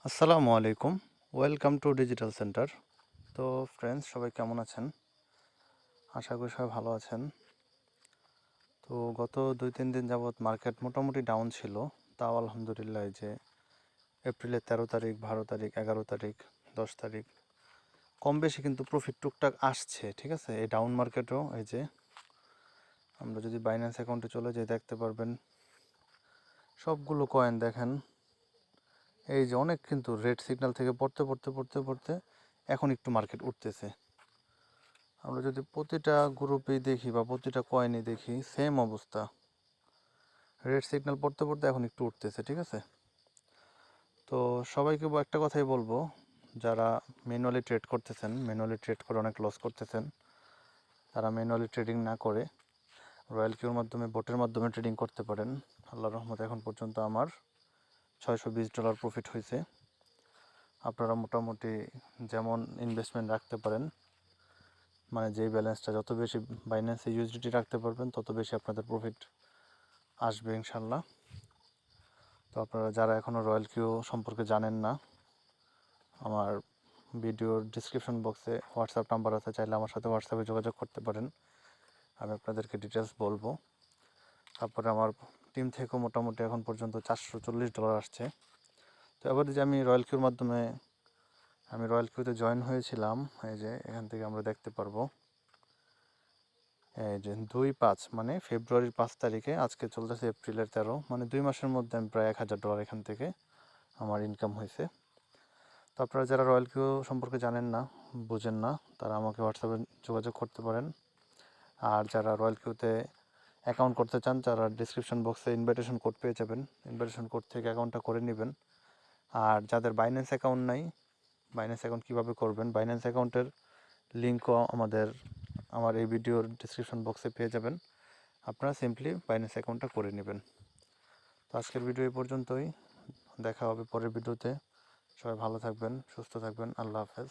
আসসালামু আলাইকুম, welcome to digital centre. তো ফ্রেন্ডস, সবাই কেমন আছেন? আশা করি সবাই ভালো আছেন। তো গত 2-3 দিন যাবৎ মার্কেট মোটামুটি ডাউন ছিল। তাও আলহামদুলিল্লাহ, এই যে এপ্রিলের 13 তারিখ, 12 তারিখ, 11 তারিখ, 10 তারিখ কম বেশি কিন্তু প্রফিট টুকটাক আসছে। ঠিক আছে, এই ডাউন মার্কেটও এই যে আমরা যদি বাইন্যান্স অ্যাকাউন্টে চলে যাই দেখতে পারবেন সবগুলো কয়েন দেখেন, এই যে অনেক কিন্তু রেড সিগন্যাল থেকে পড়তে পড়তে পড়তে পড়তে এখন একটু মার্কেট উঠতেছে। আমরা যদি প্রতিটা গ্রুপেই দেখি বা প্রতিটা কয়েনই দেখি, সেম অবস্থা, রেড সিগন্যাল পড়তে পড়তে এখন একটু উঠতেছে। ঠিক আছে, তো সবাইকে একটা কথাই বলবো, যারা ম্যানুয়ালি ট্রেড করতেছেন, ম্যানুয়ালি ট্রেড করে অনেক লস করতেছেন, তারা ম্যানুয়ালি ট্রেডিং না করে রয়্যাল কিউর মাধ্যমে, বোটের মাধ্যমে ট্রেডিং করতে পারেন। আল্লাহর রহমতে এখন পর্যন্ত আমার $620 প্রফিট হয়েছে। আপনারা মোটামুটি যেমন ইনভেস্টমেন্ট রাখতে পারেন, মানে যেই ব্যালেন্সটা যত বেশি বাইন্যান্সে ইউএসডিটি রাখতে পারবেন তত বেশি আপনাদের প্রফিট আসবে ইনশাল্লাহ। তো আপনারা যারা এখনও রয়্যাল কিউ সম্পর্কে জানেন না, আমার ভিডিওর ডিসক্রিপশন বক্সে হোয়াটসঅ্যাপ নাম্বার আছে, চাইলে আমার সাথে হোয়াটসঅ্যাপে যোগাযোগ করতে পারেন, আমি আপনাদেরকে ডিটেলস বলবো। তারপরে আমার টিম থেকেও মোটামুটি এখন পর্যন্ত $440 আসছে। তো এবার যে আমি রয়্যাল কিউর মাধ্যমে রয়্যাল কিউতে জয়েন হয়েছিলাম, এই যে এখান থেকে আমরা দেখতে পারবো, এই যে 2-5 মানে ফেব্রুয়ারির 5 তারিখে, আজকে চলতেছে এপ্রিলের 13, মানে 2 মাসের মধ্যে আমি প্রায় $1000 এখান থেকে আমার ইনকাম হয়েছে। তো আপনারা যারা রয়্যাল কিউ সম্পর্কে জানেন না, বুঝেন না, তারা আমাকে হোয়াটসঅ্যাপে যোগাযোগ করতে পারেন। আর যারা রয়্যাল কিউতে অ্যাকাউন্ট করতে চান, যারা ডিসক্রিপশন বক্সে ইনভাইটেশন কোড পেয়ে যাবেন, ইনভাইটেশন কোড থেকে অ্যাকাউন্টটা করে নেবেন। আর যাদের বাইন্যান্স অ্যাকাউন্ট নাই, বাইন্যান্স অ্যাকাউন্ট কীভাবে করবেন, বাইন্যান্স অ্যাকাউন্টের লিঙ্কও আমার এই ভিডিওর ডিসক্রিপশন বক্সে পেয়ে যাবেন। আপনারা সিম্পলি বাইন্যান্স অ্যাকাউন্টটা করে নেবেন। তো আজকের ভিডিও এই পর্যন্তই, দেখা হবে পরের ভিডিওতে। সবাই ভালো থাকবেন, সুস্থ থাকবেন, আল্লাহ হাফেজ।